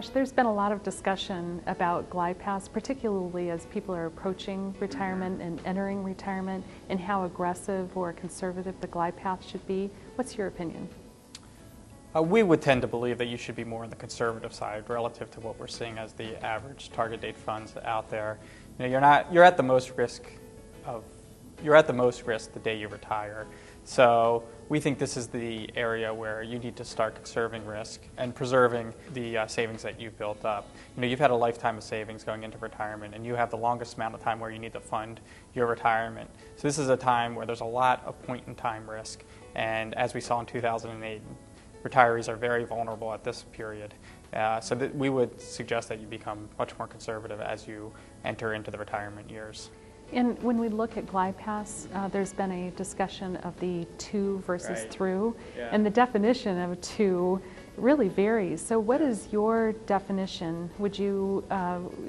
Josh, there's been a lot of discussion about glide paths, particularly as people are approaching retirement and entering retirement, and how aggressive or conservative the glide path should be. What's your opinion? We would tend to believe that you should be more on the conservative side relative to what we're seeing as the average target date funds out there. You know, you're at the most risk the day you retire. So we think this is the area where you need to start conserving risk and preserving the savings that you've built up. You know, you've had a lifetime of savings going into retirement, and you have the longest amount of time where you need to fund your retirement. So this is a time where there's a lot of point-in-time risk, and as we saw in 2008, retirees are very vulnerable at this period. So that we would suggest that you become much more conservative as you enter into the retirement years. And when we look at glide paths, there's been a discussion of the to versus Right. through, Yeah. and the definition of to really varies. So what is your definition? Would you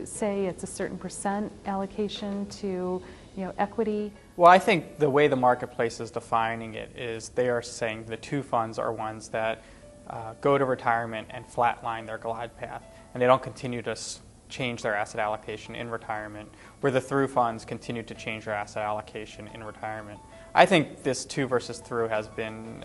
say it's a certain percent allocation to equity? Well, I think the way the marketplace is defining it is they are saying the two funds are ones that go to retirement and flatline their glide path, and they don't continue to change their asset allocation in retirement, where the through funds continue to change their asset allocation in retirement. I think this to versus through has been,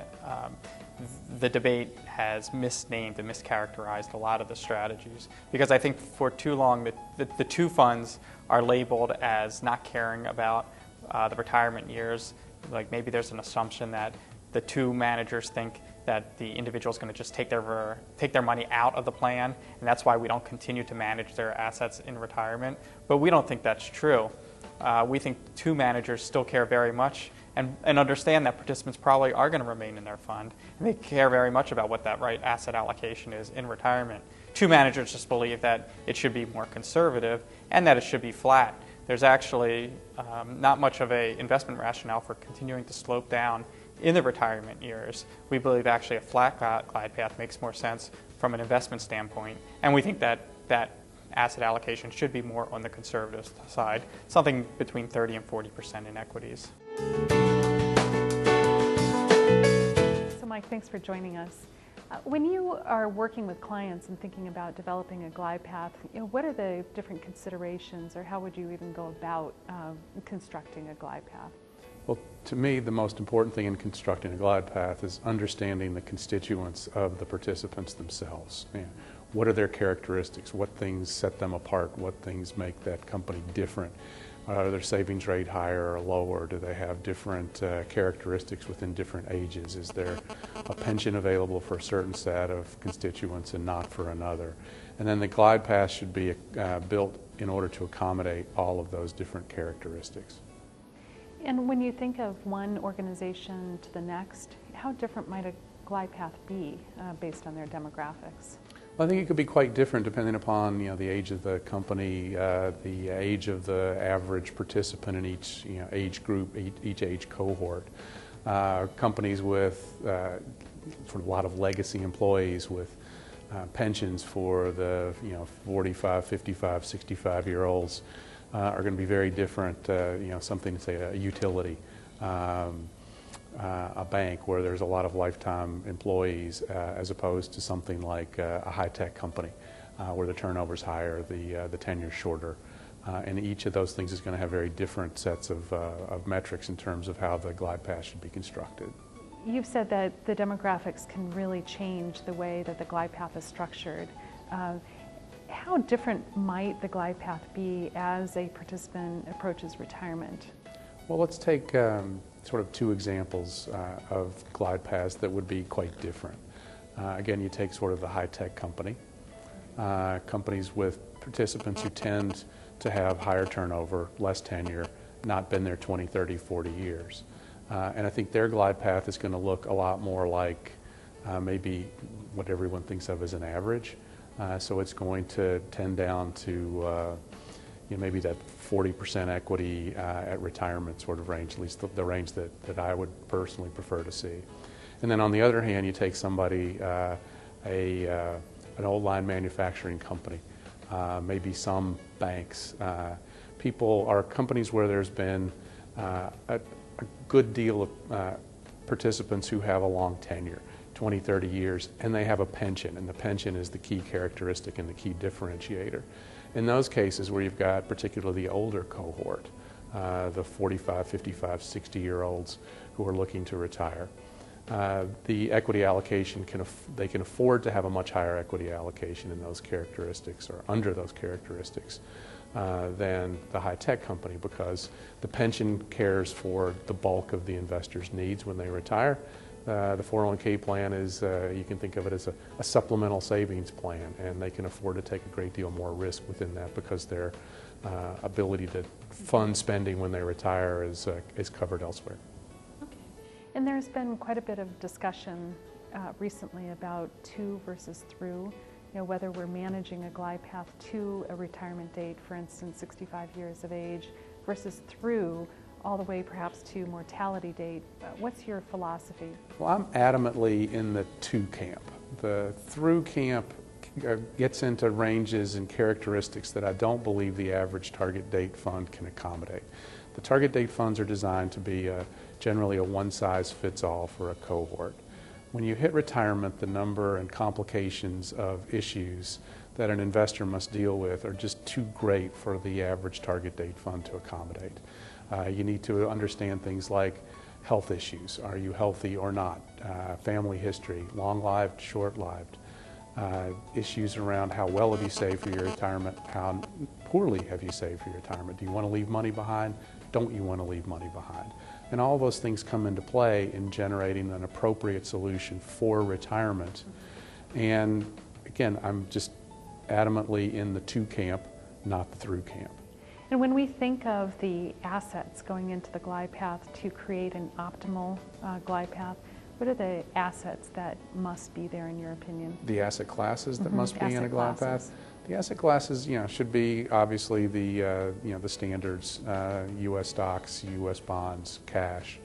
the debate has misnamed and mischaracterized a lot of the strategies, because I think for too long the two funds are labeled as not caring about the retirement years. Like maybe there's an assumption that the two managers think that the individual is going to just take their money out of the plan, and that's why we don't continue to manage their assets in retirement. But we don't think that's true. We think two managers still care very much and understand that participants probably are going to remain in their fund, and they care very much about what that right asset allocation is in retirement. Two managers just believe that it should be more conservative and that it should be flat. There's actually not much of an investment rationale for continuing to slope down in the retirement years. We believe actually a flat glide path makes more sense from an investment standpoint, and we think that asset allocation should be more on the conservative side, something between 30 and 40% in equities. So Mike, thanks for joining us. When you are working with clients and thinking about developing a glide path, what are the different considerations, or how would you even go about constructing a glide path? Well, to me, the most important thing in constructing a glide path is understanding the constituents of the participants themselves. What are their characteristics? What things set them apart? What things make that company different? Are their savings rate higher or lower? Do they have different characteristics within different ages? Is there a pension available for a certain set of constituents and not for another? And then the glide path should be built in order to accommodate all of those different characteristics. And when you think of one organization to the next, how different might a glide path be based on their demographics? Well, I think it could be quite different depending upon the age of the company, the age of the average participant in each age group, each age cohort. Companies with sort of a lot of legacy employees with pensions for the 45, 55, 65-year-olds. Are going to be very different, something, say, a utility, a bank where there's a lot of lifetime employees, as opposed to something like a high-tech company where the turnover's higher, the tenure's shorter. And each of those things is going to have very different sets of metrics in terms of how the glide path should be constructed. You've said that the demographics can really change the way that the glide path is structured. How different might the glide path be as a participant approaches retirement? Well, let's take sort of two examples of glide paths that would be quite different. Again, you take sort of the high-tech company, companies with participants who tend to have higher turnover, less tenure, not been there 20, 30, 40 years. And I think their glide path is going to look a lot more like maybe what everyone thinks of as an average. So it's going to tend down to maybe that 40% equity at retirement sort of range, at least the range that I would personally prefer to see. And then on the other hand, you take somebody, an old line manufacturing company, maybe some banks, companies where there's been a good deal of participants who have a long tenure, 20, 30 years, and they have a pension, and the pension is the key characteristic and the key differentiator. In those cases where you've got particularly the older cohort, the 45, 55, 60-year-olds who are looking to retire, the equity allocation, they can afford to have a much higher equity allocation in those characteristics or under those characteristics than the high-tech company, because the pension cares for the bulk of the investor's needs when they retire. The 401k plan is, you can think of it as a supplemental savings plan, and they can afford to take a great deal more risk within that because their ability to fund spending when they retire is covered elsewhere. Okay. And there's been quite a bit of discussion recently about to versus through, whether we're managing a glide path to a retirement date, for instance, 65 years of age, versus through all the way perhaps to mortality date. What's your philosophy? Well, I'm adamantly in the to camp. The through camp gets into ranges and characteristics that I don't believe the average target date fund can accommodate. The target date funds are designed to be generally a one-size-fits-all for a cohort. When you hit retirement, the number and complications of issues that an investor must deal with are just too great for the average target date fund to accommodate. You need to understand things like health issues. Are you healthy or not? Family history, long-lived, short-lived. Issues around how well have you saved for your retirement, how poorly have you saved for your retirement. Do you want to leave money behind? Don't you want to leave money behind? And all those things come into play in generating an appropriate solution for retirement. And again, I'm just adamantly in the to camp, not the through camp. And when we think of the assets going into the glide path to create an optimal glide path, what are the assets that must be there in your opinion? The asset classes that must be in a glide path? The asset classes, should be obviously the standards, U.S. stocks, U.S. bonds, cash,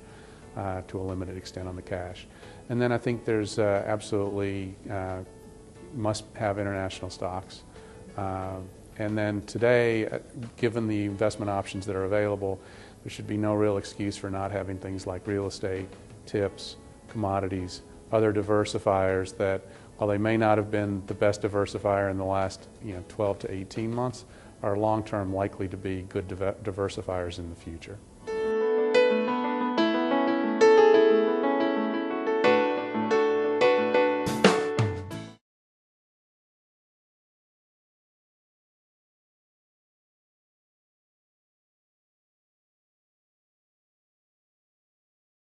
to a limited extent on the cash. And then I think there's absolutely must have international stocks. And then today, given the investment options that are available, there should be no real excuse for not having things like real estate, tips, commodities, other diversifiers that, while they may not have been the best diversifier in the last 12 to 18 months, are long-term likely to be good diversifiers in the future.